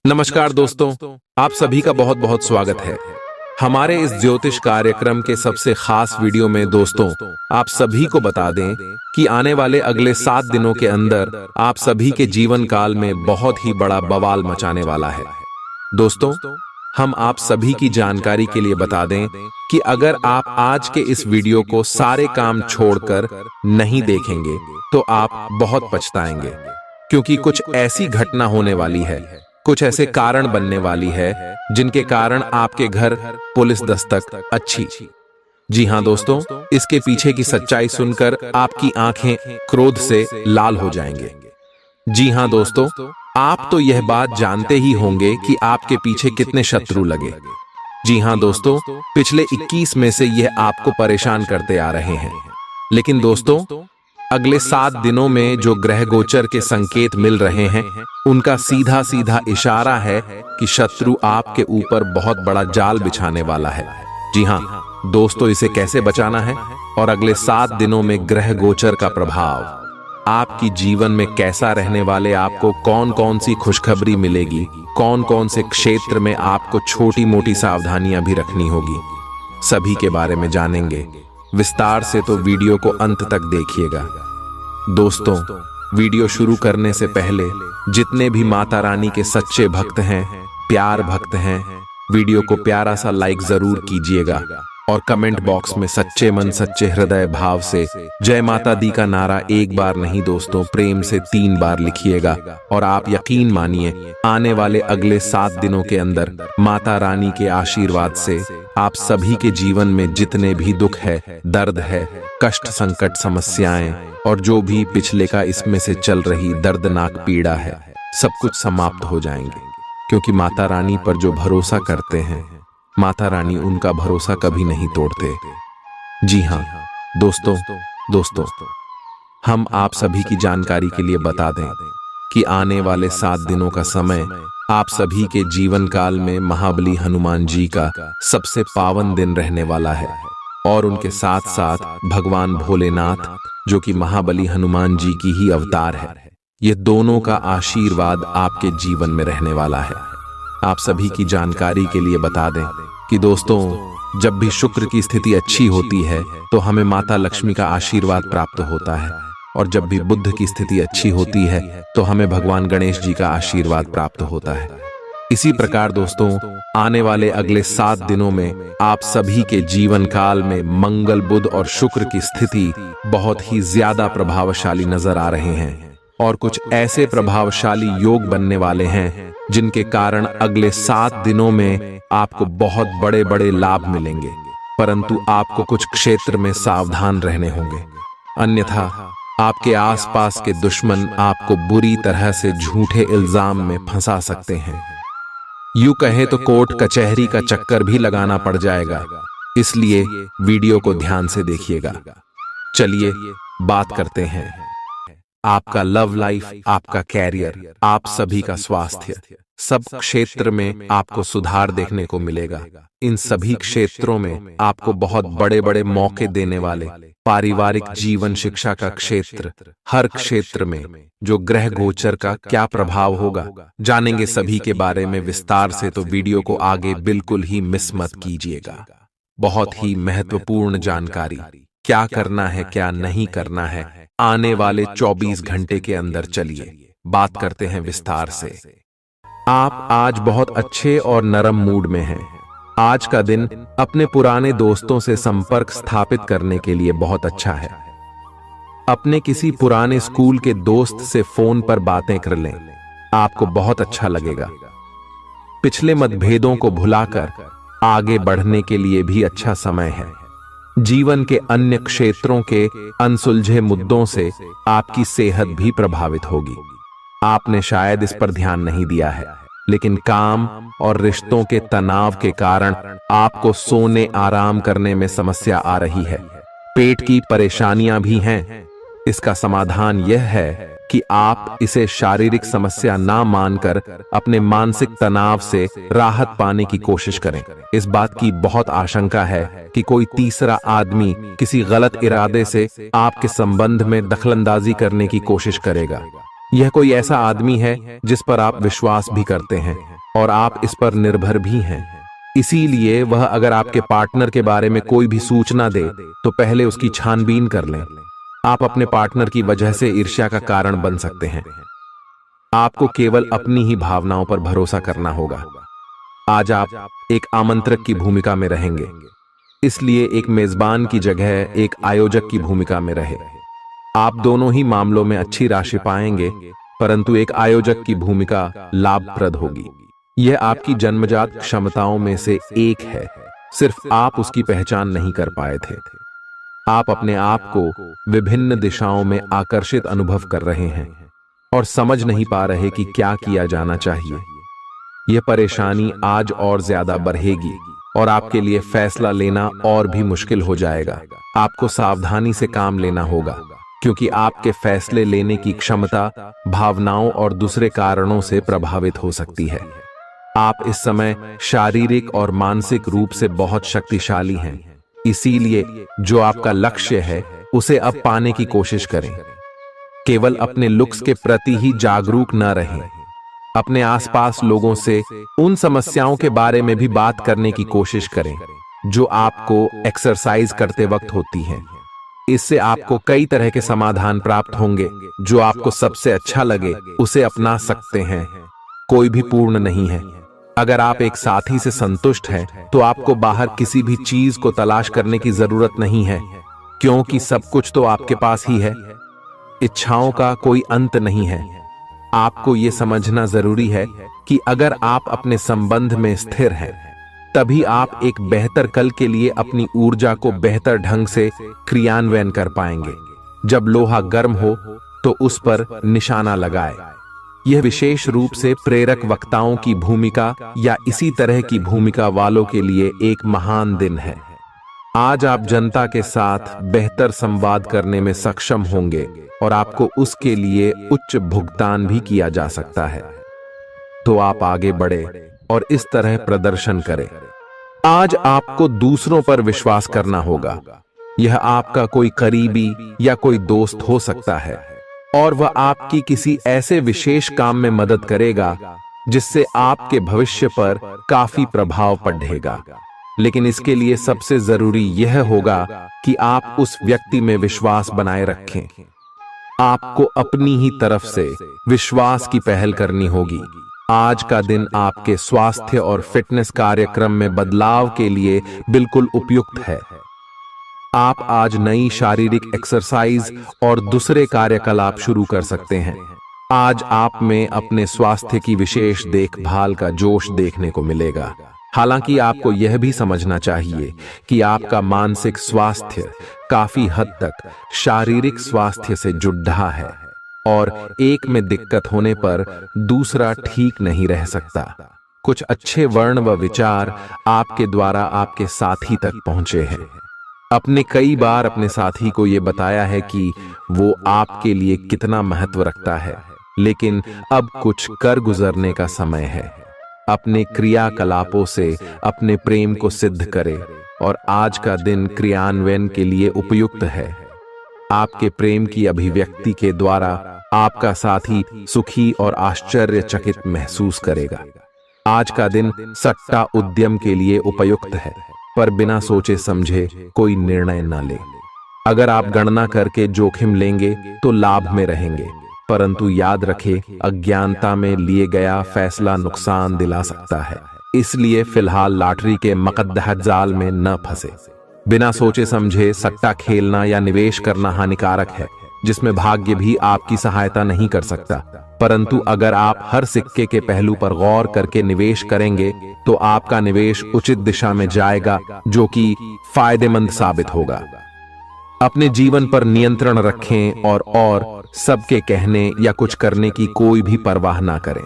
नमस्कार दोस्तों, आप सभी का बहुत बहुत स्वागत है हमारे इस ज्योतिष कार्यक्रम के सबसे खास वीडियो में। दोस्तों, आप सभी को बता दें कि आने वाले अगले 7 दिनों के अंदर आप सभी के जीवन काल में बहुत ही बड़ा बवाल मचाने वाला है। दोस्तों, हम आप सभी की जानकारी के लिए बता दें कि अगर आप आज के इस वीडियो को सारे काम छोड़कर नहीं देखेंगे तो आप बहुत पछताएंगे, क्योंकि कुछ ऐसी घटना होने वाली है, कुछ ऐसे कारण बनने वाली है जिनके कारण आपके घर पुलिस दस्तक अच्छी। जी हां दोस्तों, इसके पीछे की सच्चाई सुनकर आपकी आंखें क्रोध से लाल हो जाएंगे। जी हां दोस्तों, आप तो यह बात जानते ही होंगे कि आपके पीछे कितने शत्रु लगे। जी हां दोस्तों, पिछले 21 में से यह आपको परेशान करते आ रहे हैं। लेकिन दोस्तों, अगले 7 दिनों में जो ग्रह गोचर के संकेत मिल रहे हैं, उनका सीधा सीधा इशारा है कि शत्रु आपके ऊपर बहुत बड़ा जाल बिछाने वाला है। जी हां दोस्तों, इसे कैसे बचाना है और अगले 7 दिनों में ग्रह गोचर का प्रभाव आपकी जीवन में कैसा रहने वाले, आपको कौन कौन सी खुशखबरी मिलेगी, कौन कौन से क्षेत्र में आपको छोटी मोटी सावधानियां भी रखनी होगी, सभी के बारे में जानेंगे विस्तार से। तो वीडियो को अंत तक देखिएगा। दोस्तों, वीडियो शुरू करने से पहले जितने भी माता रानी के सच्चे भक्त हैं, प्यार भक्त हैं, वीडियो को प्यारा सा लाइक जरूर कीजिएगा और कमेंट बॉक्स में सच्चे मन सच्चे हृदय भाव से जय माता दी का नारा एक बार नहीं दोस्तों, प्रेम से 3 बार लिखिएगा। और आप यकीन मानिए, आने वाले अगले 7 दिनों के अंदर माता रानी के आशीर्वाद से आप सभी के जीवन में जितने भी दुख है, दर्द है, कष्ट, संकट, समस्याएं और जो भी पिछले का इसमें से चल रही दर्दनाक पीड़ा है, सब कुछ समाप्त हो जाएंगे। क्योंकि माता रानी पर जो भरोसा करते हैं, माता रानी उनका भरोसा कभी नहीं तोड़ते। जी हां दोस्तों, हम आप सभी की जानकारी के लिए बता दें कि आने वाले 7 दिनों का समय आप सभी के जीवन काल में महाबली हनुमान जी का सबसे पावन दिन रहने वाला है। और उनके साथ साथ भगवान भोलेनाथ, जो कि महाबली हनुमान जी की ही अवतार है, ये दोनों का आशीर्वाद आपके जीवन में रहने वाला है। आप सभी की जानकारी के लिए बता दें कि दोस्तों, जब भी शुक्र की स्थिति अच्छी होती है तो हमें माता लक्ष्मी का आशीर्वाद प्राप्त होता है, और जब भी बुध की स्थिति अच्छी होती है तो हमें भगवान गणेश जी का आशीर्वाद प्राप्त होता है। इसी प्रकार दोस्तों, आने वाले अगले 7 दिनों में आप सभी के जीवन काल में मंगल, बुध और शुक्र की स्थिति बहुत ही ज्यादा प्रभावशाली नजर आ रहे हैं, और कुछ ऐसे प्रभावशाली योग बनने वाले हैं जिनके कारण अगले 7 दिनों में आपको बहुत बड़े बड़े लाभ मिलेंगे। परंतु आपको कुछ क्षेत्र में सावधान रहने होंगे, अन्यथा आपके आसपास के दुश्मन आपको बुरी तरह से झूठे इल्जाम में फंसा सकते हैं। यूं कहें तो कोर्ट कचहरी का चक्कर भी लगाना पड़ जाएगा, इसलिए वीडियो को ध्यान से देखिएगा। चलिए बात करते हैं आपका लव लाइफ, आपका कैरियर, आप सभी का स्वास्थ्य, सब क्षेत्र में आपको सुधार देखने को मिलेगा। इन सभी क्षेत्रों में आपको बहुत बड़े बड़े मौके देने वाले पारिवारिक जीवन, शिक्षा का क्षेत्र, हर क्षेत्र में जो ग्रह गोचर का क्या प्रभाव होगा, जानेंगे सभी के बारे में विस्तार से। तो वीडियो को आगे बिल्कुल ही मिस मत कीजिएगा। बहुत ही महत्वपूर्ण जानकारी, क्या करना है क्या नहीं करना है, आने वाले 24 घंटे के अंदर चलिए बात करते हैं विस्तार से। आप आज बहुत अच्छे और नरम मूड में हैं। आज का दिन अपने पुराने दोस्तों से संपर्क स्थापित करने के लिए बहुत अच्छा है। अपने किसी पुराने स्कूल के दोस्त से फोन पर बातें कर लें, आपको बहुत अच्छा लगेगा। पिछले मतभेदों को भुलाकर आगे बढ़ने के लिए भी अच्छा समय है। जीवन के अन्य क्षेत्रों के अनसुलझे मुद्दों से आपकी सेहत भी प्रभावित होगी। आपने शायद इस पर ध्यान नहीं दिया है, लेकिन काम और रिश्तों के तनाव के कारण आपको सोने, आराम करने में समस्या आ रही है। पेट की परेशानियां भी हैं। इसका समाधान यह है कि आप इसे शारीरिक समस्या ना मानकर अपने मानसिक तनाव से राहत पाने की कोशिश करें। इस बात की बहुत आशंका है कि कोई तीसरा आदमी किसी गलत इरादे से आपके संबंध में दखलंदाजी करने की कोशिश करेगा। यह कोई ऐसा आदमी है जिस पर आप विश्वास भी करते हैं, और आप इस पर निर्भर भी हैं। इसीलिए वह अगर आपके पार्टनर के बारे में कोई भी सूचना दे तो पहले उसकी छानबीन कर लें। आप अपने पार्टनर की वजह से ईर्ष्या का कारण बन सकते हैं। आपको केवल अपनी ही भावनाओं पर भरोसा करना होगा। आज आप एक आमंत्रक की भूमिका में रहेंगे, इसलिए एक मेजबान की जगह एक आयोजक की भूमिका में रहे। आप दोनों ही मामलों में अच्छी राशि पाएंगे, परंतु एक आयोजक की भूमिका लाभप्रद होगी। यह आपकी जन्मजात क्षमताओं में से एक है, सिर्फ आप उसकी पहचान नहीं कर पाए थे। आप अपने आप को विभिन्न दिशाओं में आकर्षित अनुभव कर रहे हैं और समझ नहीं पा रहे कि क्या किया जाना चाहिए। यह परेशानी आज और ज्यादा बढ़ेगी और आपके लिए फैसला लेना और भी मुश्किल हो जाएगा। आपको सावधानी से काम लेना होगा, क्योंकि आपके फैसले लेने की क्षमता भावनाओं और दूसरे कारणों से प्रभावित हो सकती है। आप इस समय शारीरिक और मानसिक रूप से बहुत शक्तिशाली हैं, इसीलिए जो आपका लक्ष्य है उसे अब पाने की कोशिश करें। केवल अपने लुक्स के प्रति ही जागरूक न रहें। अपने आसपास लोगों से उन समस्याओं के बारे में भी बात करने की कोशिश करें जो आपको एक्सरसाइज करते वक्त होती हैं। इससे आपको कई तरह के समाधान प्राप्त होंगे। जो आपको सबसे अच्छा लगे उसे अपना सकते हैं। कोई भी पूर्ण नहीं है। अगर आप एक साथी से संतुष्ट हैं तो आपको बाहर किसी भी चीज को तलाश करने की जरूरत नहीं है, क्योंकि सब कुछ तो आपके पास ही है। इच्छाओं का कोई अंत नहीं है। आपको यह समझना जरूरी है कि अगर आप अपने संबंध में स्थिर हैं, तभी आप एक बेहतर कल के लिए अपनी ऊर्जा को बेहतर ढंग से क्रियान्वयन कर पाएंगे। जब लोहा गर्म हो तो उस पर निशाना लगाए। यह विशेष रूप से प्रेरक वक्ताओं की भूमिका या इसी तरह की भूमिका वालों के लिए एक महान दिन है। आज आप जनता के साथ बेहतर संवाद करने में सक्षम होंगे और आपको उसके लिए उच्च भुगतान भी किया जा सकता है। तो आप आगे बढ़े और इस तरह प्रदर्शन करें। आज आपको दूसरों पर विश्वास करना होगा। यह आपका कोई करीबी या कोई दोस्त हो सकता है और वह आपकी किसी ऐसे विशेष काम में मदद करेगा जिससे आपके भविष्य पर काफी प्रभाव पड़ेगा। लेकिन इसके लिए सबसे जरूरी यह होगा कि आप उस व्यक्ति में विश्वास बनाए रखें। आपको अपनी ही तरफ से विश्वास की पहल करनी होगी। आज का दिन आपके स्वास्थ्य और फिटनेस कार्यक्रम में बदलाव के लिए बिल्कुल उपयुक्त है। आप आज नई शारीरिक एक्सरसाइज और दूसरे कार्यकलाप शुरू कर सकते हैं। आज आप में अपने स्वास्थ्य की विशेष देखभाल का जोश देखने को मिलेगा। हालांकि आपको यह भी समझना चाहिए कि आपका मानसिक स्वास्थ्य काफी हद तक शारीरिक स्वास्थ्य से जुड़ा है और एक में दिक्कत होने पर दूसरा ठीक नहीं रह सकता। कुछ अच्छे वर्ण व विचार आपके द्वारा आपके साथी तक पहुंचे हैं। अपने कई बार अपने साथी को यह बताया है कि वो आपके लिए कितना महत्व रखता है, लेकिन अब कुछ कर गुजरने का समय है। अपने क्रियाकलापों से अपने प्रेम को सिद्ध करें और आज का दिन क्रियान्वयन के लिए उपयुक्त है। आपके प्रेम की अभिव्यक्ति के द्वारा आपका साथी सुखी और आश्चर्यचकित महसूस करेगा। आज का दिन सट्टा उद्यम के लिए उपयुक्त है, पर बिना सोचे समझे कोई निर्णय न ले। अगर आप गणना करके जोखिम लेंगे तो लाभ में रहेंगे, परंतु याद रखें अज्ञानता में लिए गया फैसला नुकसान दिला सकता है। इसलिए फिलहाल लॉटरी के मकद्दह जाल में न फंसे। बिना सोचे समझे सट्टा खेलना या निवेश करना हानिकारक है, जिसमें भाग्य भी आपकी सहायता नहीं कर सकता। परंतु अगर आप हर सिक्के के पहलू पर गौर करके निवेश करेंगे तो आपका निवेश उचित दिशा में जाएगा, जो कि फायदेमंद साबित होगा। अपने जीवन पर नियंत्रण रखें और सबके कहने या कुछ करने की कोई भी परवाह ना करें।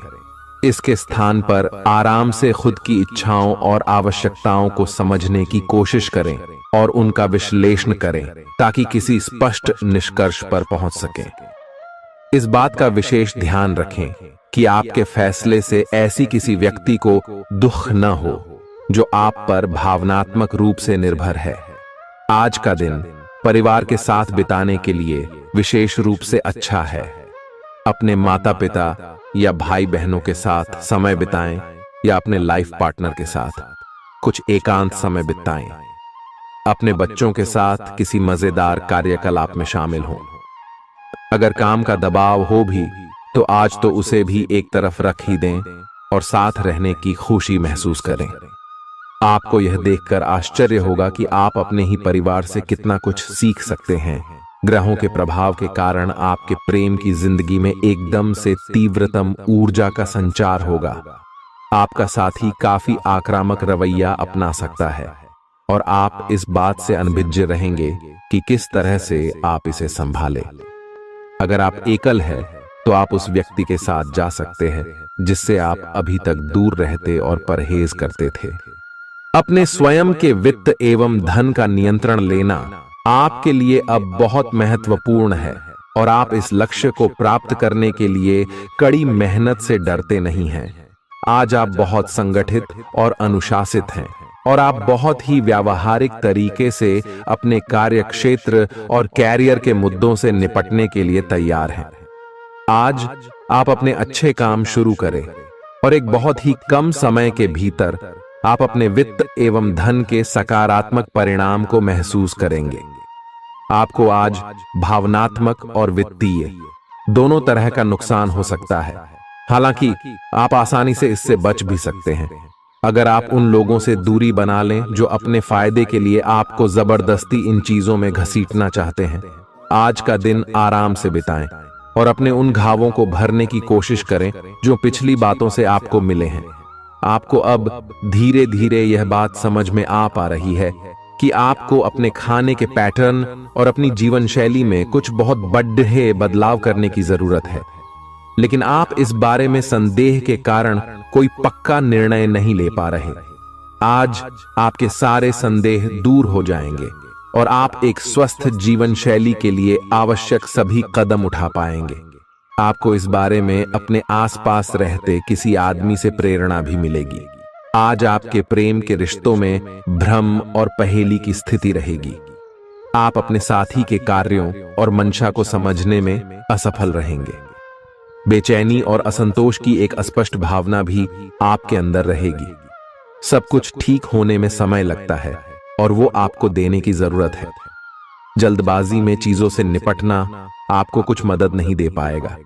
इसके स्थान पर आराम से खुद की इच्छाओं और आवश्यकताओं को समझने की कोशिश करें और उनका विश्लेषण करें, ताकि किसी स्पष्ट निष्कर्ष पर पहुंच सकें। इस बात का विशेष ध्यान रखें कि आपके फैसले से ऐसी किसी व्यक्ति को दुख न हो जो आप पर भावनात्मक रूप से निर्भर है। आज का दिन परिवार के साथ बिताने के लिए विशेष रूप से अच्छा है। अपने माता पिता या भाई बहनों के साथ समय बिताएं या अपने लाइफ पार्टनर के साथ कुछ एकांत समय बिताएं। अपने बच्चों के साथ किसी मजेदार कार्यकलाप में शामिल हों। अगर काम का दबाव हो भी तो आज तो उसे भी एक तरफ रख ही दें और साथ रहने की खुशी महसूस करें। आपको यह देखकर आश्चर्य होगा कि आप अपने ही परिवार से कितना कुछ सीख सकते हैं। ग्रहों के प्रभाव के कारण आपके प्रेम की जिंदगी में एकदम से तीव्रतम ऊर्जा का संचार होगा। आपका साथी काफी आक्रामक रवैया अपना सकता है और आप इस बात से अनभिज्ञ रहेंगे कि किस तरह से आप इसे संभालें। अगर आप एकल हैं तो आप उस व्यक्ति के साथ जा सकते हैं जिससे आप अभी तक दूर रहते और परहेज करते थे। अपने स्वयं के वित्त एवं धन का नियंत्रण लेना आपके लिए अब बहुत महत्वपूर्ण है और आप इस लक्ष्य को प्राप्त करने के लिए कड़ी मेहनत से डरते नहीं हैं। आज आप बहुत संगठित और अनुशासित हैं और आप बहुत ही व्यावहारिक तरीके से अपने कार्य क्षेत्र और कैरियर के मुद्दों से निपटने के लिए तैयार हैं। आज आप अपने अच्छे काम शुरू करें और एक बहुत ही कम समय के भीतर आप अपने वित्त एवं धन के सकारात्मक परिणाम को महसूस करेंगे। आपको आज भावनात्मक और वित्तीय दोनों तरह का नुकसान हो सकता है। हालांकि आप आसानी से इससे बच भी सकते हैं अगर आप उन लोगों से दूरी बना लें जो अपने फायदे के लिए आपको जबरदस्ती इन चीजों में घसीटना चाहते हैं। आज का दिन आराम से बिताएं और अपने उन घावों को भरने की कोशिश करें जो पिछली बातों से आपको मिले हैं। आपको अब धीरे धीरे यह बात समझ में आ पा रही है कि आपको अपने खाने के पैटर्न और अपनी जीवन शैली में कुछ बहुत बड़े बदलाव करने की जरूरत है, लेकिन आप इस बारे में संदेह के कारण कोई पक्का निर्णय नहीं ले पा रहे। आज आपके सारे संदेह दूर हो जाएंगे और आप एक स्वस्थ जीवन शैली के लिए आवश्यक सभी कदम उठा पाएंगे। आपको इस बारे में अपने आसपास रहते किसी आदमी से प्रेरणा भी मिलेगी। आज आपके प्रेम के रिश्तों में भ्रम और पहेली की स्थिति रहेगी। आप अपने साथी के कार्यों और मंशा को समझने में असफल रहेंगे। बेचैनी और असंतोष की एक अस्पष्ट भावना भी आपके अंदर रहेगी। सब कुछ ठीक होने में समय लगता है और वो आपको देने की जरूरत है। जल्दबाजी में चीजों से निपटना आपको कुछ मदद नहीं दे पाएगा।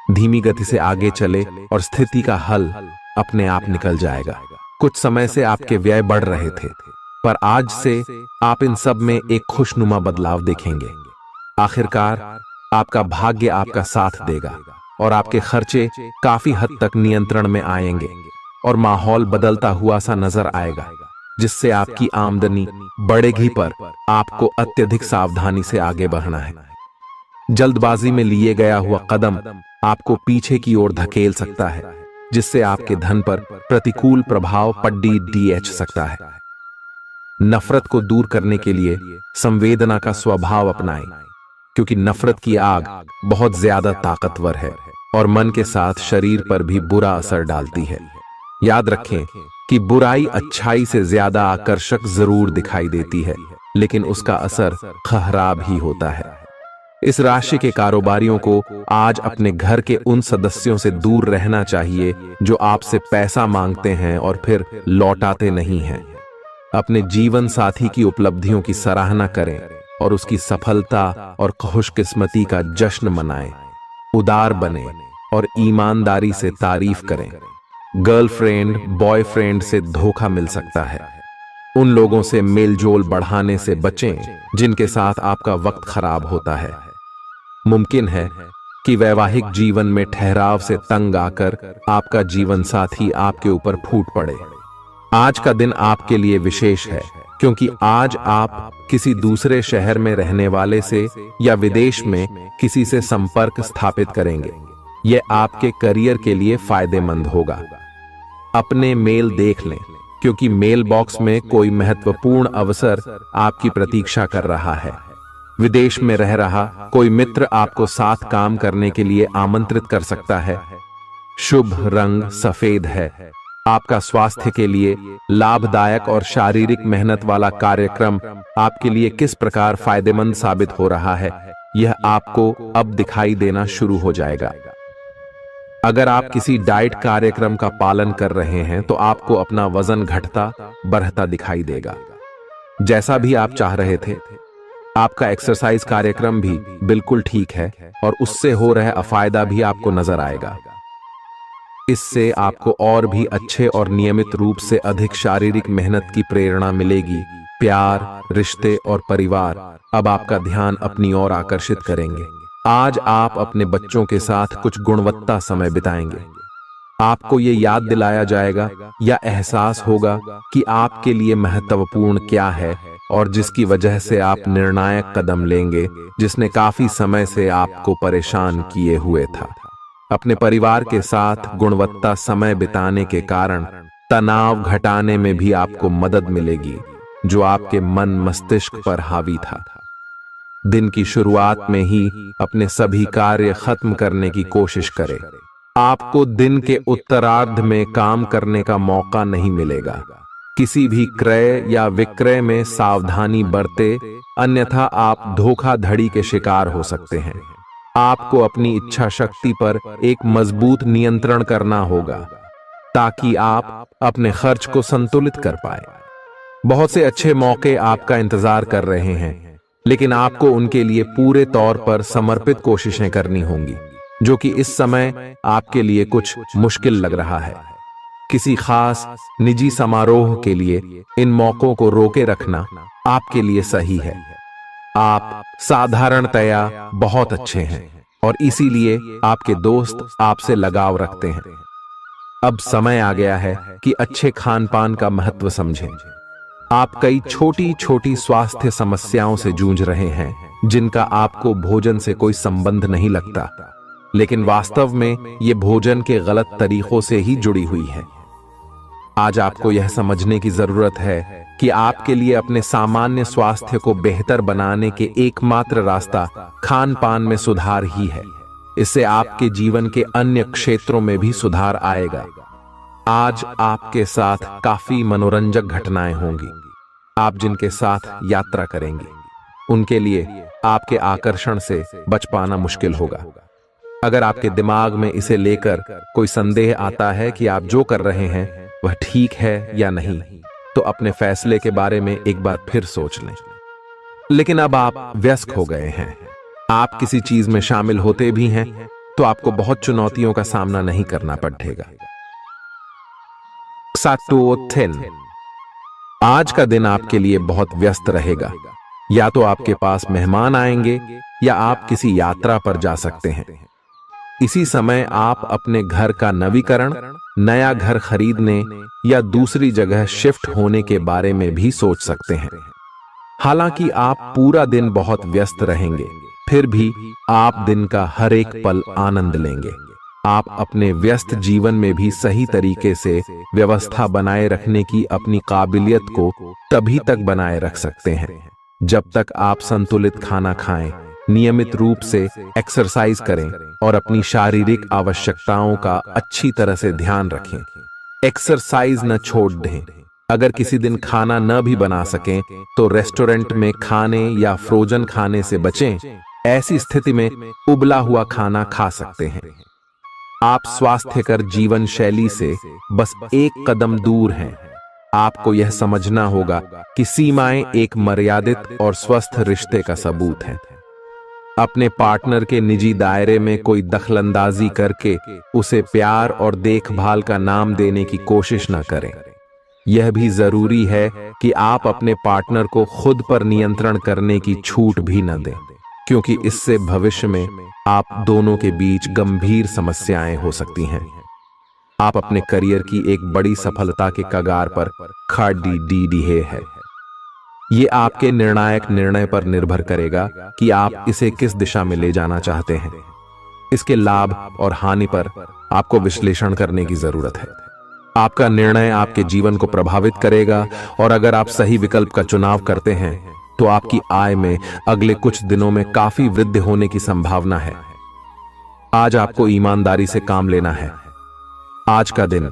धीमी गति से आगे चले और स्थिति का हल अपने आप निकल जाएगा। कुछ समय से आपके व्यय बढ़ रहे थे, पर आज से आप इन सब में एक खुशनुमा बदलाव देखेंगे। आखिरकार आपका भाग्य आपका साथ देगा और आपके खर्चे काफी हद तक नियंत्रण में आएंगे और माहौल बदलता हुआ सा नजर आएगा, जिससे आपकी आमदनी बढ़ेगी, पर आपको अत्यधिक सावधानी से आगे बढ़ना है। जल्दबाजी में लिए गया हुआ कदम आपको पीछे की ओर धकेल सकता है, जिससे आपके धन पर प्रतिकूल प्रभाव पड़ सकता है। नफरत को दूर करने के लिए संवेदना का स्वभाव अपनाएं, क्योंकि नफरत की आग बहुत ज्यादा ताकतवर है और मन के साथ शरीर पर भी बुरा असर डालती है। याद रखें कि बुराई अच्छाई से ज्यादा आकर्षक जरूर दिखाई देती है, लेकिन उसका असर खराब ही होता है। इस राशि के कारोबारियों को आज अपने घर के उन सदस्यों से दूर रहना चाहिए जो आपसे पैसा मांगते हैं और फिर लौटाते नहीं हैं। अपने जीवन साथी की उपलब्धियों की सराहना करें और उसकी सफलता और खुशकिस्मती का जश्न मनाएं। उदार बने और ईमानदारी से तारीफ करें। गर्लफ्रेंड बॉयफ्रेंड से धोखा मिल सकता है। उन लोगों से मेलजोल बढ़ाने से बचें जिनके साथ आपका वक्त खराब होता है। मुमकिन है कि वैवाहिक जीवन में ठहराव से तंग आकर आपका जीवन साथी आपके ऊपर फूट पड़े। आज का दिन आपके लिए विशेष है, क्योंकि आज आप किसी दूसरे शहर में रहने वाले से या विदेश में किसी से संपर्क स्थापित करेंगे। यह आपके करियर के लिए फायदेमंद होगा। अपने मेल देख लें, क्योंकि मेल बॉक्स में कोई महत्वपूर्ण अवसर आपकी प्रतीक्षा कर रहा है। विदेश में रह रहा कोई मित्र आपको साथ काम करने के लिए आमंत्रित कर सकता है। शुभ रंग सफेद है। आपका स्वास्थ्य के लिए लाभदायक और शारीरिक मेहनत वाला कार्यक्रम आपके लिए किस प्रकार फायदेमंद साबित हो रहा है, यह आपको अब दिखाई देना शुरू हो जाएगा। अगर आप किसी डाइट कार्यक्रम का पालन कर रहे हैं तो आपको अपना वजन घटता बढ़ता दिखाई देगा, जैसा भी आप चाह रहे थे। आपका एक्सरसाइज कार्यक्रम भी बिल्कुल ठीक है और उससे हो रहा अफायदा भी आपको नजर आएगा। इससे आपको और भी अच्छे और नियमित रूप से अधिक शारीरिक मेहनत की प्रेरणा मिलेगी। प्यार, रिश्ते और परिवार अब आपका ध्यान अपनी ओर आकर्षित करेंगे। आज आप अपने बच्चों के साथ कुछ गुणवत्ता समय बिताएंगे। आपको ये याद दिलाया जाएगा या एहसास होगा कि आपके लिए महत्वपूर्ण क्या है और जिसकी वजह से आप निर्णायक कदम लेंगे, जिसने काफी समय से आपको परेशान किए हुए था। अपने परिवार के साथ गुणवत्ता समय बिताने के कारण तनाव घटाने में भी आपको मदद मिलेगी, जो आपके मन मस्तिष्क पर हावी था। दिन की शुरुआत में ही अपने सभी कार्य खत्म करने की कोशिश करें। आपको दिन के उत्तरार्ध में काम करने का मौका नहीं मिलेगा। किसी भी क्रय या विक्रय में सावधानी बरते, अन्यथा आप धोखाधड़ी के शिकार हो सकते हैं। आपको अपनी इच्छा शक्ति पर एक मजबूत नियंत्रण करना होगा ताकि आप अपने खर्च को संतुलित कर पाए। बहुत से अच्छे मौके आपका इंतजार कर रहे हैं, लेकिन आपको उनके लिए पूरे तौर पर समर्पित कोशिशें करनी होंगी, जो कि इस समय आपके लिए कुछ मुश्किल लग रहा है। किसी खास निजी समारोह के लिए इन मौकों को रोके रखना आपके लिए सही है। आप साधारणतया बहुत अच्छे हैं और इसीलिए आपके दोस्त आपसे लगाव रखते हैं। अब समय आ गया है कि अच्छे खान पान का महत्व समझें। आप कई छोटी छोटी स्वास्थ्य समस्याओं से जूझ रहे हैं, जिनका आपको भोजन से कोई संबंध नहीं लगता, लेकिन वास्तव में ये भोजन के गलत तरीकों से ही जुड़ी हुई है। आज आपको यह समझने की जरूरत है कि आपके लिए अपने सामान्य स्वास्थ्य को बेहतर बनाने के एकमात्र रास्ता खान पान में सुधार ही है। इससे आपके जीवन के अन्य क्षेत्रों में भी सुधार आएगा। आज आपके साथ काफी मनोरंजक घटनाएं होंगी। आप जिनके साथ यात्रा करेंगे, उनके लिए आपके आकर्षण से बच पाना मुश्किल होगा। अगर आपके दिमाग में इसे लेकर कोई संदेह आता है कि आप जो कर रहे हैं वह ठीक है या नहीं, तो अपने फैसले के बारे में एक बार फिर सोच लें। लेकिन अब आप वयस्क हो गए हैं, आप किसी चीज में शामिल होते भी हैं तो आपको बहुत चुनौतियों का सामना नहीं करना पड़ेगा। आज का दिन आपके लिए बहुत व्यस्त रहेगा। या तो आपके पास मेहमान आएंगे या आप किसी यात्रा पर जा सकते हैं। इसी समय आप अपने घर का नवीकरण, नया घर खरीदने या दूसरी जगह शिफ्ट होने के बारे में भी सोच सकते हैं। हालांकि आप पूरा दिन बहुत व्यस्त रहेंगे, फिर भी आप दिन का हर एक पल आनंद लेंगे। आप अपने व्यस्त जीवन में भी सही तरीके से व्यवस्था बनाए रखने की अपनी काबिलियत को तभी तक बनाए रख सकते हैं जब तक आप संतुलित खाना खाएं, नियमित रूप से एक्सरसाइज करें और अपनी शारीरिक आवश्यकताओं का अच्छी तरह से ध्यान रखें। एक्सरसाइज न छोड़ दें। अगर किसी दिन खाना न भी बना सकें तो रेस्टोरेंट में खाने या फ्रोजन खाने से बचें। ऐसी स्थिति में उबला हुआ खाना खा सकते हैं। आप स्वास्थ्यकर जीवन शैली से बस एक कदम दूर हैं। आपको यह समझना होगा कि सीमाएं एक मर्यादित और स्वस्थ रिश्ते का सबूत हैं। अपने पार्टनर के निजी दायरे में कोई दखलंदाजी करके उसे प्यार और देखभाल का नाम देने की कोशिश न करें। यह भी जरूरी है कि आप अपने पार्टनर को खुद पर नियंत्रण करने की छूट भी न दें, क्योंकि इससे भविष्य में आप दोनों के बीच गंभीर समस्याएं हो सकती हैं। आप अपने करियर की एक बड़ी सफलता के कगार पर खड़ी है। ये आपके निर्णायक निर्णय पर निर्भर करेगा कि आप इसे किस दिशा में ले जाना चाहते हैं। इसके लाभ और हानि पर आपको विश्लेषण करने की जरूरत है। आपका निर्णय आपके जीवन को प्रभावित करेगा और अगर आप सही विकल्प का चुनाव करते हैं तो आपकी आय में अगले कुछ दिनों में काफी वृद्धि होने की संभावना है। आज आपको ईमानदारी से काम लेना है। आज का दिन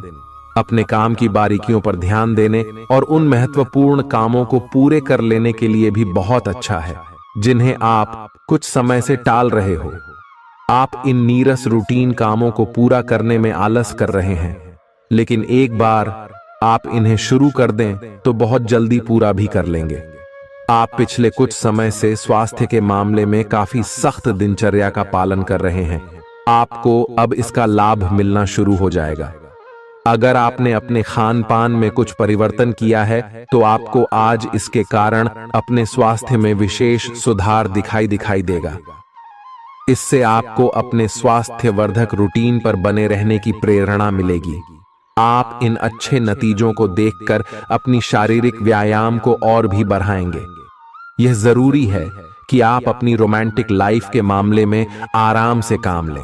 अपने काम की बारीकियों पर ध्यान देने और उन महत्वपूर्ण कामों को पूरे कर लेने के लिए भी बहुत अच्छा है जिन्हें आप कुछ समय से टाल रहे हो। आप इन नीरस रूटीन कामों को पूरा करने में आलस कर रहे हैं, लेकिन एक बार आप इन्हें शुरू कर दें तो बहुत जल्दी पूरा भी कर लेंगे। आप पिछले कुछ समय से स्वास्थ्य के मामले में काफी सख्त दिनचर्या का पालन कर रहे हैं। आपको अब इसका लाभ मिलना शुरू हो जाएगा। अगर आपने अपने खान पान में कुछ परिवर्तन किया है तो आपको आज इसके कारण अपने स्वास्थ्य में विशेष सुधार दिखाई देगा। इससे आपको अपने स्वास्थ्य वर्धक रूटीन पर बने रहने की प्रेरणा मिलेगी। आप इन अच्छे नतीजों को देखकर अपनी शारीरिक व्यायाम को और भी बढ़ाएंगे। यह जरूरी है कि आप अपनी रोमांटिक लाइफ के मामले में आराम से काम लें।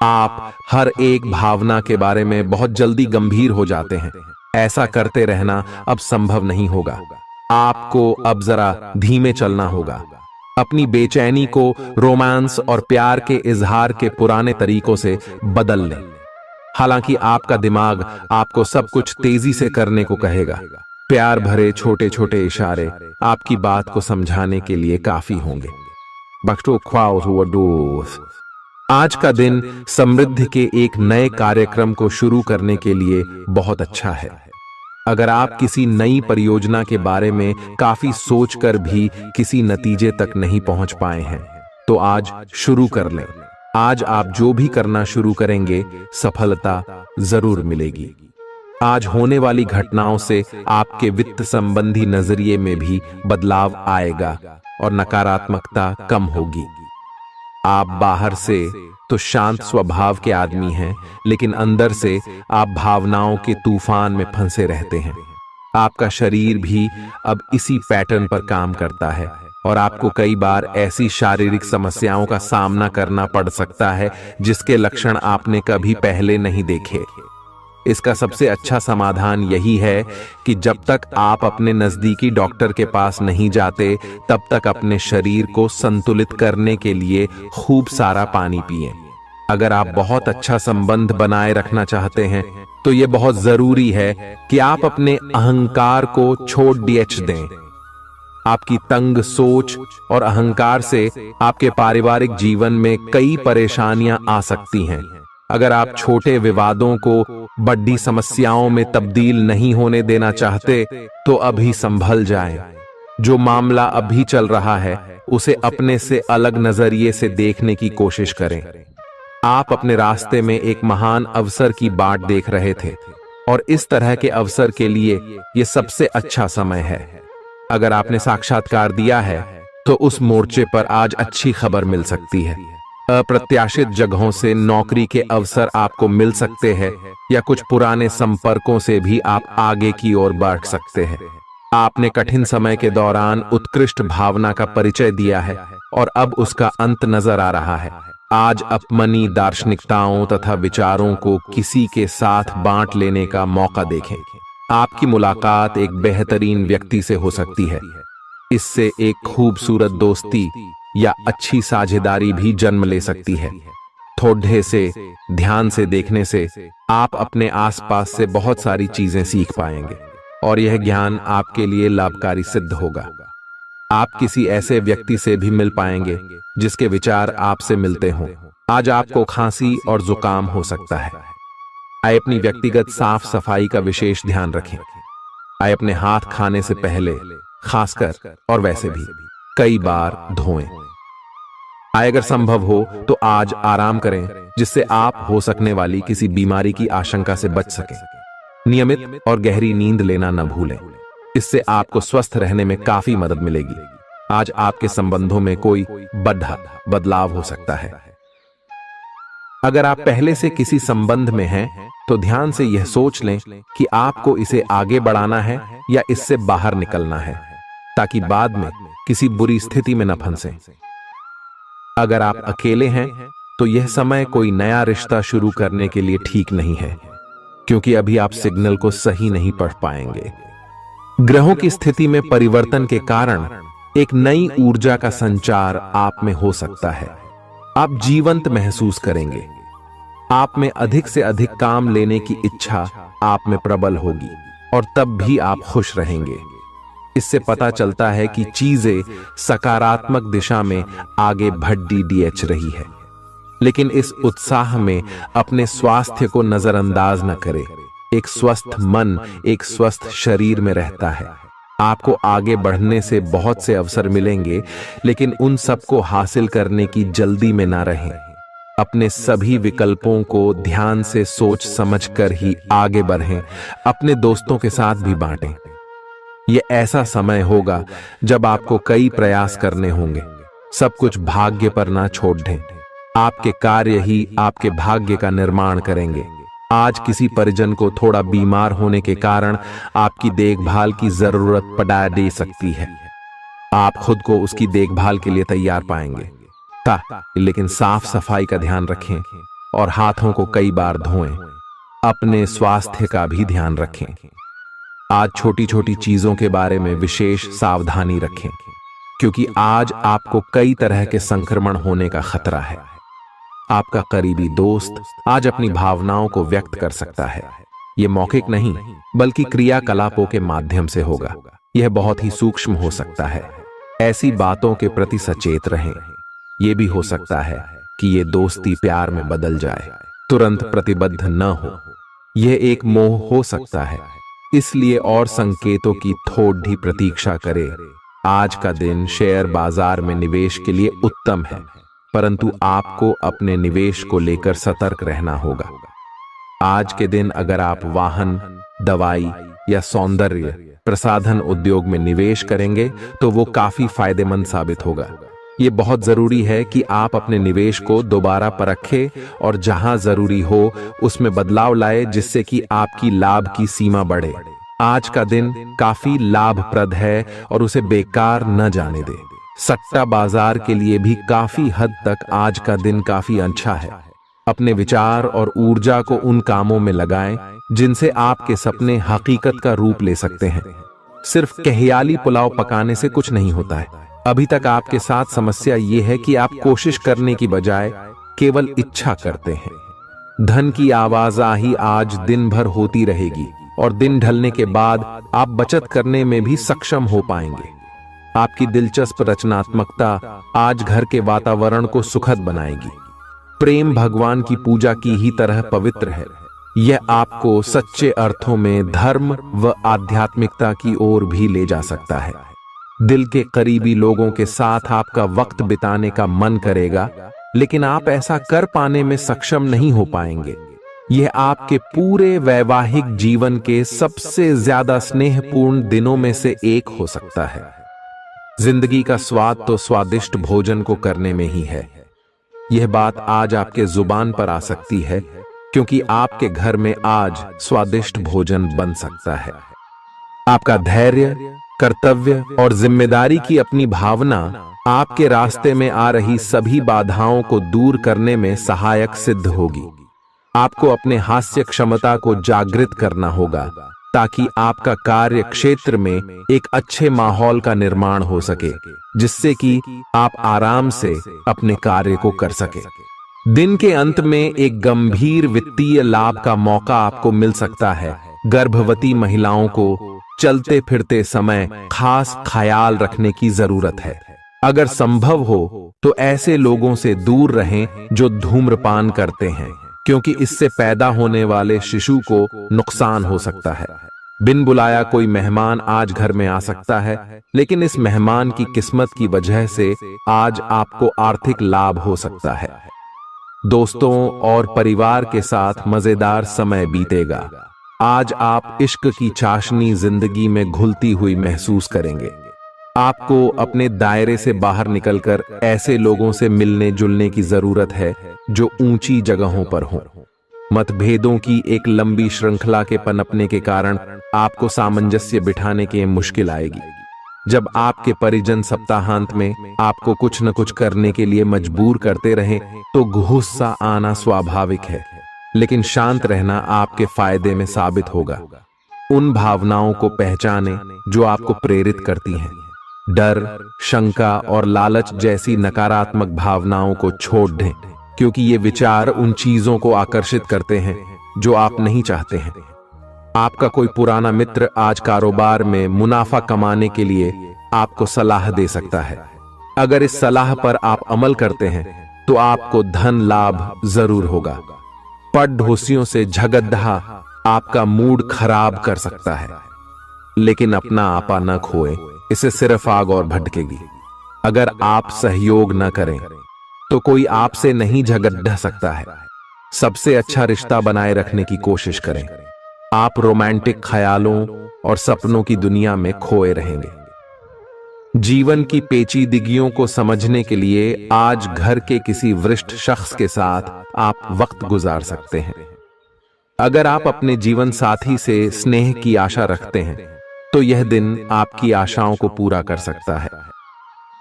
आप हर एक भावना के बारे में बहुत जल्दी गंभीर हो जाते हैं। ऐसा करते रहना अब संभव नहीं होगा। आपको अब जरा धीमे चलना होगा। अपनी बेचैनी को रोमांस और प्यार के इजहार के पुराने तरीकों से बदल लें। हालांकि आपका दिमाग आपको सब कुछ तेजी से करने को कहेगा। प्यार भरे छोटे छोटे इशारे आपकी बात को समझाने के लिए काफी होंगे। आज का दिन समृद्धि के एक नए कार्यक्रम को शुरू करने के लिए बहुत अच्छा है। अगर आप किसी नई परियोजना के बारे में काफी सोचकर भी किसी नतीजे तक नहीं पहुंच पाए हैं, तो आज शुरू कर लें। आज आप जो भी करना शुरू करेंगे, सफलता जरूर मिलेगी। आज होने वाली घटनाओं से आपके वित्त संबंधी नजरिए में भी बदलाव आएगा और नकारात्मकता कम होगी। आप बाहर से तो शांत स्वभाव के आदमी हैं, लेकिन अंदर से आप भावनाओं के तूफान में फंसे रहते हैं। आपका शरीर भी अब इसी पैटर्न पर काम करता है और आपको कई बार ऐसी शारीरिक समस्याओं का सामना करना पड़ सकता है जिसके लक्षण आपने कभी पहले नहीं देखे। इसका सबसे अच्छा समाधान यही है कि जब तक आप अपने नजदीकी डॉक्टर के पास नहीं जाते, तब तक अपने शरीर को संतुलित करने के लिए खूब सारा पानी पिएं। अगर आप बहुत अच्छा संबंध बनाए रखना चाहते हैं, तो यह बहुत जरूरी है कि आप अपने अहंकार को छोड़ दें। आपकी तंग सोच और अहंकार से आपके पारिवारिक जीवन में कई परेशानियां आ सकती हैं। अगर आप छोटे विवादों को बड़ी समस्याओं में तब्दील नहीं होने देना चाहते, तो अभी संभल जाएं। जो मामला अभी चल रहा है, उसे अपने से अलग नजरिए से देखने की कोशिश करें। आप अपने रास्ते में एक महान अवसर की बाट देख रहे थे और इस तरह के अवसर के लिए यह सबसे अच्छा समय है। अगर आपने साक्षात्कार दिया है, तो उस मोर्चे पर आज अच्छी खबर मिल सकती है। अप्रत्याशित जगहों से नौकरी के अवसर आपको मिल सकते हैं या कुछ पुराने संपर्कों से भी आप आगे की ओर बढ़ सकते हैं। आपने कठिन समय के दौरान उत्कृष्ट भावना का परिचय दिया है और अब उसका अंत नजर आ रहा है। आज अपनी दार्शनिकताओं तथा विचारों को किसी के साथ बांट लेने का मौका देखें। आपकी मुलाकात एक बेहतरीन व्यक्ति से हो सकती है। इससे एक खूबसूरत दोस्ती या अच्छी साझेदारी भी जन्म ले सकती है। थोड़े से ध्यान से देखने से आप अपने आसपास से बहुत सारी चीजें सीख पाएंगे और यह ज्ञान आपके लिए लाभकारी सिद्ध होगा। आप किसी ऐसे व्यक्ति से भी मिल पाएंगे जिसके विचार आपसे मिलते हों। आज आपको खांसी और जुकाम हो सकता है। आइए अपनी व्यक्तिगत साफ सफाई का विशेष ध्यान रखें। आइए अपने हाथ खाने से पहले, खासकर और वैसे भी कई बार धोएं। आइए अगर संभव हो तो आज आराम करें, जिससे आप हो सकने वाली किसी बीमारी की आशंका से बच सकें। नियमित और गहरी नींद लेना न भूलें। इससे आपको स्वस्थ रहने में काफी मदद मिलेगी। आज आपके संबंधों में कोई बड़ा बदलाव हो सकता है। अगर आप पहले से किसी संबंध में हैं, तो ध्यान से यह सोच लें कि आपको इसे आगे बढ़ाना है या इससे बाहर निकलना है, ताकि बाद में किसी बुरी स्थिति में न फंसें। अगर आप अकेले हैं, तो यह समय कोई नया रिश्ता शुरू करने के लिए ठीक नहीं है, क्योंकि अभी आप सिग्नल को सही नहीं पढ़ पाएंगे। ग्रहों की स्थिति में परिवर्तन के कारण एक नई ऊर्जा का संचार आप में हो सकता है। आप जीवंत महसूस करेंगे। आप में अधिक से अधिक काम लेने की इच्छा आप में प्रबल होगी और तब भी आप खुश रहेंगे। इससे पता चलता है कि चीजें सकारात्मक दिशा में आगे बढ़ रही है। लेकिन इस उत्साह में अपने स्वास्थ्य को नजरअंदाज न करें। एक स्वस्थ मन एक स्वस्थ शरीर में रहता है। आपको आगे बढ़ने से बहुत से अवसर मिलेंगे, लेकिन उन सबको हासिल करने की जल्दी में ना रहें। अपने सभी विकल्पों को ध्यान से सोच समझकर ही आगे बढ़ें। अपने दोस्तों के साथ भी बांटें। यह ऐसा समय होगा जब आपको कई प्रयास करने होंगे। सब कुछ भाग्य पर ना छोड़ दें। आपके कार्य ही आपके भाग्य का निर्माण करेंगे। आज किसी परिजन को थोड़ा बीमार होने के कारण आपकी देखभाल की जरूरत पड़ा दे सकती है। आप खुद को उसकी देखभाल के लिए तैयार पाएंगे। लेकिन साफ सफाई का ध्यान रखें और हाथों को कई बार धोएं। अपने स्वास्थ्य का भी ध्यान रखें। आज छोटी छोटी चीजों के बारे में विशेष सावधानी रखें, क्योंकि आज आपको कई तरह के संक्रमण होने का खतरा है। आपका करीबी दोस्त आज अपनी भावनाओं को व्यक्त कर सकता है। यह मौखिक नहीं बल्कि क्रियाकलापों के माध्यम से होगा। यह बहुत ही सूक्ष्म हो सकता है। ऐसी बातों के प्रति सचेत रहें। यह भी हो सकता है कि यह दोस्ती प्यार में बदल जाए। तुरंत प्रतिबद्ध न हो। यह एक मोह हो सकता है, इसलिए और संकेतों की थोड़ी प्रतीक्षा करें। आज का दिन शेयर बाजार में निवेश के लिए उत्तम है, परंतु आपको अपने निवेश को लेकर सतर्क रहना होगा। आज के दिन अगर आप वाहन, दवाई या सौंदर्य प्रसाधन उद्योग में निवेश करेंगे तो वो काफी फायदेमंद साबित होगा। ये बहुत जरूरी है कि आप अपने निवेश को दोबारा परखें और जहां जरूरी हो उसमें बदलाव लाए, जिससे कि आपकी लाभ की सीमा बढ़े। आज का दिन काफी लाभप्रद है और उसे बेकार न जाने दें। सट्टा बाजार के लिए भी काफी हद तक आज का दिन काफी अच्छा है। अपने विचार और ऊर्जा को उन कामों में लगाएं जिनसे आपके सपने हकीकत का रूप ले सकते हैं। सिर्फ कहियाली पुलाव पकाने से कुछ नहीं होता है। अभी तक आपके साथ समस्या ये है कि आप कोशिश करने की बजाय केवल इच्छा करते हैं। धन की आवाजाही आज दिन भर होती रहेगी और दिन ढलने के बाद आप बचत करने में भी सक्षम हो पाएंगे। आपकी दिलचस्प रचनात्मकता आज घर के वातावरण को सुखद बनाएगी। प्रेम भगवान की पूजा की ही तरह पवित्र है। यह आपको सच्चे अर्थों में धर्म व आध्यात्मिकता की ओर भी ले जा सकता है। दिल के करीबी लोगों के साथ आपका वक्त बिताने का मन करेगा, लेकिन आप ऐसा कर पाने में सक्षम नहीं हो पाएंगे। यह आपके पूरे वैवाहिक जीवन के सबसे ज्यादा स्नेहपूर्ण दिनों में से एक हो सकता है। जिंदगी का स्वाद तो स्वादिष्ट भोजन को करने में ही है। यह बात आज आपके जुबान पर आ सकती है, क्योंकि आपके घर में आज स्वादिष्ट भोजन बन सकता है। आपका धैर्य, कर्तव्य और जिम्मेदारी की अपनी भावना आपके रास्ते में आ रही सभी बाधाओं को दूर करने में सहायक सिद्ध होगी। आपको अपने हास्य क्षमता को जागृत करना होगा, ताकि आपका कार्य क्षेत्र में एक अच्छे माहौल का निर्माण हो सके, जिससे कि आप आराम से अपने कार्य को कर सके। दिन के अंत में एक गंभीर वित्तीय लाभ का मौका आपको मिल सकता है। गर्भवती महिलाओं को चलते फिरते समय खास ख्याल रखने की जरूरत है। अगर संभव हो तो ऐसे लोगों से दूर रहें जो धूम्रपान करते हैं, क्योंकि इससे पैदा होने वाले शिशु को नुकसान हो सकता है। बिन बुलाया कोई मेहमान आज घर में आ सकता है, लेकिन इस मेहमान की किस्मत की वजह से आज आपको आर्थिक लाभ हो सकता है। दोस्तों और परिवार के साथ मजेदार समय बीतेगा। आज आप इश्क की चाशनी जिंदगी में घुलती हुई महसूस करेंगे। आपको अपने दायरे से बाहर निकलकर ऐसे लोगों से मिलने जुलने की जरूरत है जो ऊंची जगहों पर हों। मतभेदों की एक लंबी श्रृंखला के पनपने के कारण आपको सामंजस्य बिठाने की मुश्किल आएगी। जब आपके परिजन सप्ताहांत में आपको कुछ न कुछ करने के लिए मजबूर करते रहें तो गुस्सा आना स्वाभाविक है, लेकिन शांत रहना आपके फायदे में साबित होगा। उन भावनाओं को पहचानें जो आपको प्रेरित करती हैं। डर, शंका और लालच जैसी नकारात्मक भावनाओं को छोड़ दें, क्योंकि ये विचार उन चीजों को आकर्षित करते हैं जो आप नहीं चाहते हैं। आपका कोई पुराना मित्र आज कारोबार में मुनाफा कमाने के लिए आपको सलाह दे सकता है। अगर इस सलाह पर आप अमल करते हैं तो आपको धन लाभ जरूर होगा। पड़ढोसियों से झगड़ा आपका मूड खराब कर सकता है, लेकिन अपना आपा न खोए, इससे सिर्फ आग और भड़केगी। अगर आप सहयोग न करें तो कोई आपसे नहीं झगड़ सकता है। सबसे अच्छा रिश्ता बनाए रखने की कोशिश करें। आप रोमांटिक ख्यालों और सपनों की दुनिया में खोए रहेंगे। जीवन की पेचीदगियों को समझने के लिए आज घर के किसी वरिष्ठ शख्स के साथ आप वक्त गुजार सकते हैं। अगर आप अपने जीवन साथी से स्नेह की आशा रखते हैं तो यह दिन आपकी आशाओं को पूरा कर सकता है।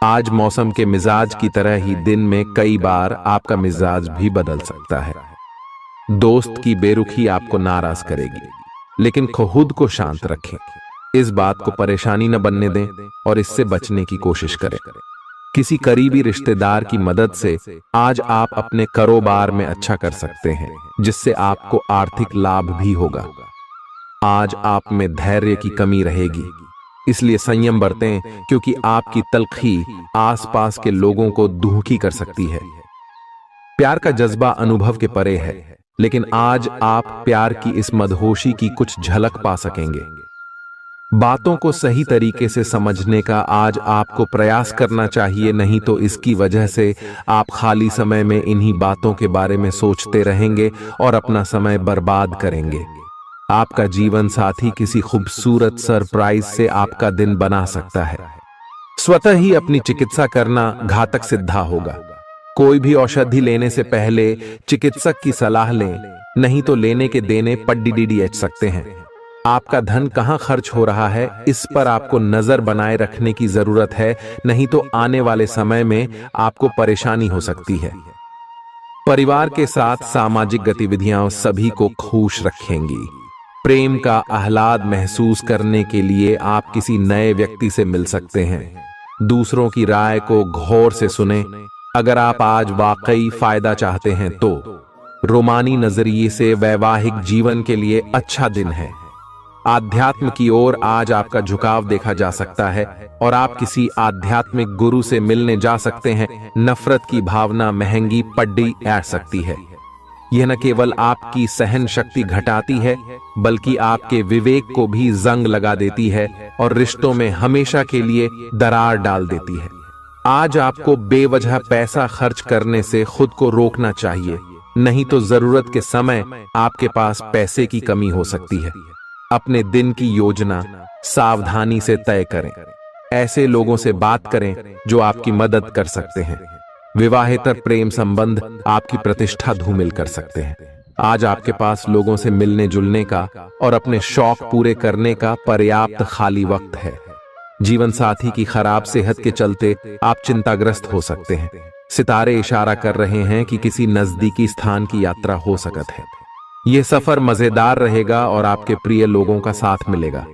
आज मौसम के मिजाज की तरह ही दिन में कई बार आपका मिजाज भी बदल सकता है। दोस्त की बेरुखी आपको नाराज करेगी, लेकिन खुद को शांत रखें। इस बात को परेशानी न बनने दें और इससे बचने की कोशिश करें। किसी करीबी रिश्तेदार की मदद से आज आप अपने कारोबार में अच्छा कर सकते हैं, जिससे आपको आर्थिक लाभ भी होगा। आज आप में धैर्य की कमी रहेगी, इसलिए संयम बरतें, क्योंकि आपकी तलखी आसपास के लोगों को दुखी कर सकती है। प्यार का जज्बा अनुभव के परे है, लेकिन आज आप प्यार की इस मदहोशी की कुछ झलक पा सकेंगे। बातों को सही तरीके से समझने का आज आपको प्रयास करना चाहिए, नहीं तो इसकी वजह से आप खाली समय में इन्हीं बातों के बारे में सोचते रहेंगे और अपना समय बर्बाद करेंगे। आपका जीवन साथी किसी खूबसूरत सरप्राइज से आपका दिन बना सकता है। स्वतः ही अपनी चिकित्सा करना घातक सिद्धा होगा। कोई भी औषधि लेने से पहले चिकित्सक की सलाह लें, नहीं तो लेने के देने पड्डीडीएच सकते हैं। आपका धन कहां खर्च हो रहा है, इस पर आपको नजर बनाए रखने की जरूरत है, नहीं तो आने वाले समय में आपको परेशानी हो सकती है। परिवार के साथ सामाजिक गतिविधियां सभी को खुश रखेंगी। प्रेम का आह्लाद महसूस करने के लिए आप किसी नए व्यक्ति से मिल सकते हैं। दूसरों की राय को गौर से सुनें। अगर आप आज वाकई फायदा चाहते हैं तो रोमानी नजरिए से वैवाहिक जीवन के लिए अच्छा दिन है। आध्यात्म की ओर आज आपका झुकाव देखा जा सकता है और आप किसी आध्यात्मिक गुरु से मिलने जा सकते हैं। नफरत की भावना महंगी पड्डी ऐड सकती है। यह न केवल आपकी सहन शक्ति घटाती है, बल्कि आपके विवेक को भी जंग लगा देती है और रिश्तों में हमेशा के लिए दरार डाल देती है। आज आपको बेवजह पैसा खर्च करने से खुद को रोकना चाहिए, नहीं तो जरूरत के समय आपके पास पैसे की कमी हो सकती है। अपने दिन की योजना सावधानी से तय करें। ऐसे लोगों से बात करें जो आपकी मदद कर सकते हैं। विवाहेतर प्रेम संबंध आपकी प्रतिष्ठा धूमिल कर सकते हैं। आज आपके पास लोगों से मिलने जुलने का और अपने शौक पूरे करने का पर्याप्त खाली वक्त है। जीवन साथी की खराब सेहत के चलते आप चिंताग्रस्त हो सकते हैं। सितारे इशारा कर रहे हैं कि किसी नजदीकी स्थान की यात्रा हो सकती है। यह सफर मजेदार रहेगा और आपके प्रिय लोगों का साथ मिलेगा।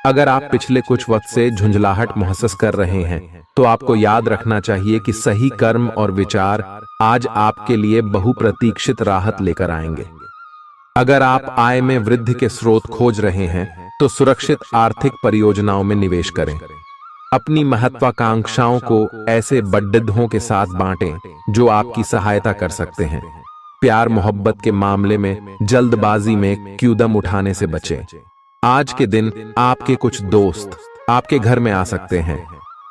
अगर आप पिछले कुछ वक्त से झुंझलाहट महसूस कर रहे हैं तो आपको याद रखना चाहिए कि सही कर्म और विचार आज आपके लिए बहुप्रतीक्षित राहत लेकर आएंगे। अगर आप आय में वृद्धि के स्रोत खोज रहे हैं तो सुरक्षित आर्थिक परियोजनाओं में निवेश करें। अपनी महत्वाकांक्षाओं को ऐसे बड्ढों के साथ बांटें जो आपकी सहायता कर सकते हैं। प्यार मोहब्बत के मामले में जल्दबाजी में कदम उठाने से बचें। आज के दिन आपके कुछ दोस्त आपके घर में आ सकते हैं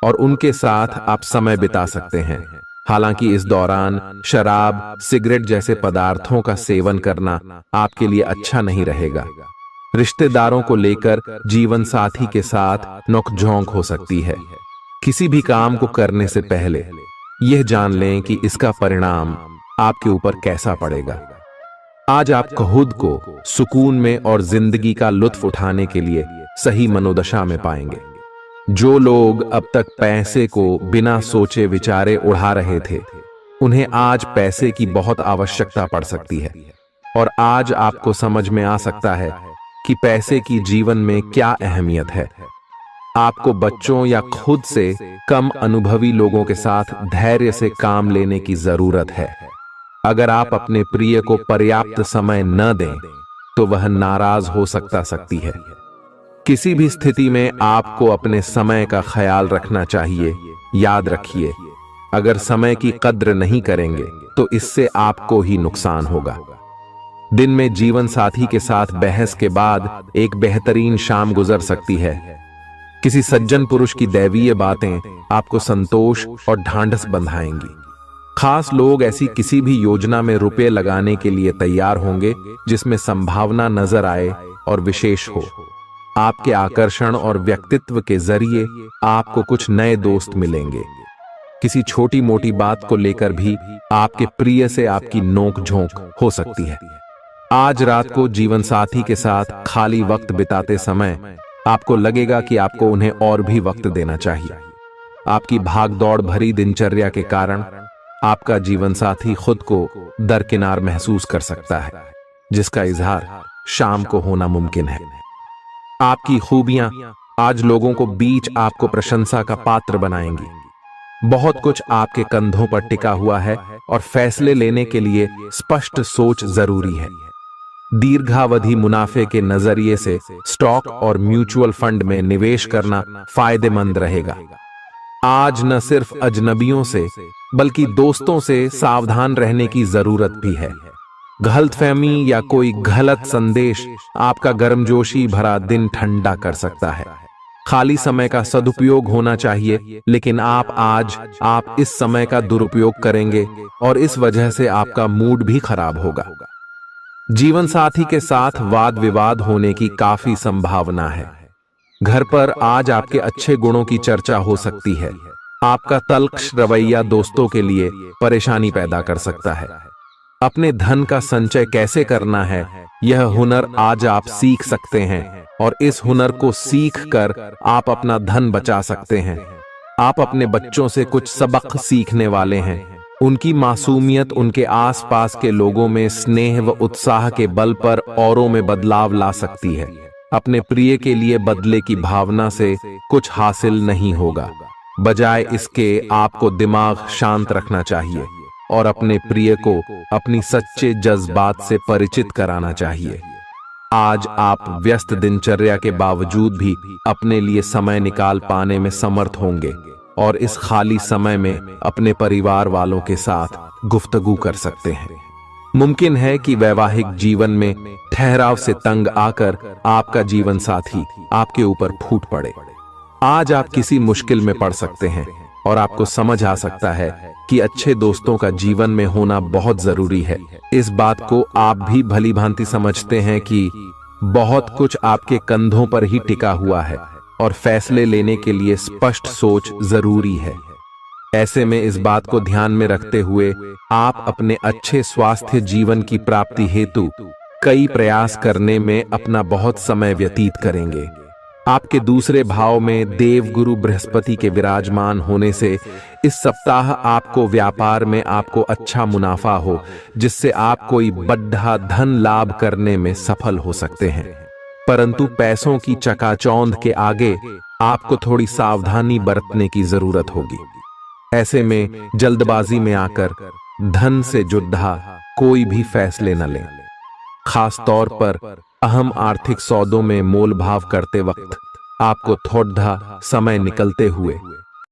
और उनके साथ आप समय बिता सकते हैं। हालांकि इस दौरान शराब, सिगरेट जैसे पदार्थों का सेवन करना आपके लिए अच्छा नहीं रहेगा। रिश्तेदारों को लेकर जीवन साथी के साथ नोकझोंक हो सकती है। किसी भी काम को करने से पहले यह जान लें कि इसका परिणाम आपके ऊपर कैसा पड़ेगा। आज आप खुद को सुकून में और जिंदगी का लुत्फ उठाने के लिए सही मनोदशा में पाएंगे। जो लोग अब तक पैसे को बिना सोचे विचारे उड़ा रहे थे, उन्हें आज पैसे की बहुत आवश्यकता पड़ सकती है और आज आपको समझ में आ सकता है कि पैसे की जीवन में क्या अहमियत है। आपको बच्चों या खुद से कम अनुभवी लोगों के साथ धैर्य से काम लेने की जरूरत है। अगर आप अपने प्रिय को पर्याप्त समय न दें तो वह नाराज हो सकती है। किसी भी स्थिति में आपको अपने समय का ख्याल रखना चाहिए। याद रखिए, अगर समय की कद्र नहीं करेंगे तो इससे आपको ही नुकसान होगा। दिन में जीवन साथी के साथ बहस के बाद एक बेहतरीन शाम गुजर सकती है। किसी सज्जन पुरुष की दैवीय बातें आपको संतोष और ढांढस बंधाएंगी। खास लोग ऐसी किसी भी योजना में रुपए लगाने के लिए तैयार होंगे जिसमें संभावना नजर आए और विशेष हो। आपके आकर्षण और व्यक्तित्व के जरिए आपको कुछ नए दोस्त मिलेंगे। किसी छोटी मोटी बात को लेकर भी आपके प्रिय से आपकी नोक झोंक हो सकती है। आज रात को जीवन साथी के साथ खाली वक्त बिताते समय आपको लगेगा कि आपको उन्हें और भी वक्त देना चाहिए। आपकी भागदौड़ भरी दिनचर्या के कारण आपका जीवन साथी खुद को दरकिनार महसूस कर सकता है, जिसका इजहार शाम को होना मुमकिन है। आपकी खूबियां आज लोगों को बीच आपको प्रशंसा का पात्र बनाएंगी। बहुत कुछ आपके कंधों पर टिका हुआ है और फैसले लेने के लिए स्पष्ट सोच जरूरी है। दीर्घावधि मुनाफे के नजरिए से स्टॉक और म्यूचुअल फंड में निवेश करना फायदेमंद रहेगा। आज न सिर्फ अजनबियों से बल्कि दोस्तों से सावधान रहने की जरूरत भी है। गलतफहमी या कोई गलत संदेश आपका गर्मजोशी भरा दिन ठंडा कर सकता है। खाली समय का सदुपयोग होना चाहिए, लेकिन आप इस समय का दुरुपयोग करेंगे और इस वजह से आपका मूड भी खराब होगा। जीवन साथी के साथ वाद विवाद होने की काफी संभावना है। घर पर आज आपके अच्छे गुणों की चर्चा हो सकती है। आपका तल्ख रवैया दोस्तों के लिए परेशानी पैदा कर सकता है। अपने धन का संचय कैसे करना है, यह हुनर आज आप सीख सकते हैं और इस हुनर को सीख कर आप अपना धन बचा सकते हैं। आप अपने बच्चों से कुछ सबक सीखने वाले हैं। उनकी मासूमियत उनके आसपास के लोगों में स्नेह व उत्साह के बल पर औरों में बदलाव ला सकती है। अपने प्रिय के लिए बदले की भावना से कुछ हासिल नहीं होगा। बजाय इसके आपको दिमाग शांत रखना चाहिए और अपने प्रिय को अपनी सच्चे जज्बात से परिचित कराना चाहिए। आज आप व्यस्त दिनचर्या के बावजूद भी अपने लिए समय निकाल पाने में समर्थ होंगे और इस खाली समय में अपने परिवार वालों के साथ गुफ्तगू कर सकते हैं। मुमकिन है कि वैवाहिक जीवन में ठहराव से तंग आकर आपका जीवन साथी आपके ऊपर फूट पड़े। आज आप किसी मुश्किल में पड़ सकते हैं और आपको समझ आ सकता है कि अच्छे दोस्तों का जीवन में होना बहुत जरूरी है। इस बात को आप भी भली भांति समझते हैं कि बहुत कुछ आपके कंधों पर ही टिका हुआ है और फैसले लेने के लिए स्पष्ट सोच जरूरी है। ऐसे में इस बात को ध्यान में रखते हुए आप अपने अच्छे स्वास्थ्य जीवन की प्राप्ति हेतु कई प्रयास करने में अपना बहुत समय व्यतीत करेंगे। आपके दूसरे भाव में देवगुरु बृहस्पति के विराजमान होने से इस सप्ताह आपको व्यापार में आपको अच्छा मुनाफा हो, जिससे आप कोई बड़ा धन लाभ करने में सफल हो सकते हैं। परंतु पैसों की चकाचौंध के आगे आपको थोड़ी सावधानी बरतने की जरूरत होगी। ऐसे में जल्दबाजी में आकर धन से जुड़ा कोई भी फैसले न लें। खास तौर पर अहम आर्थिक सौदों में मोल भाव करते वक्त आपको थोड़ा समय निकलते हुए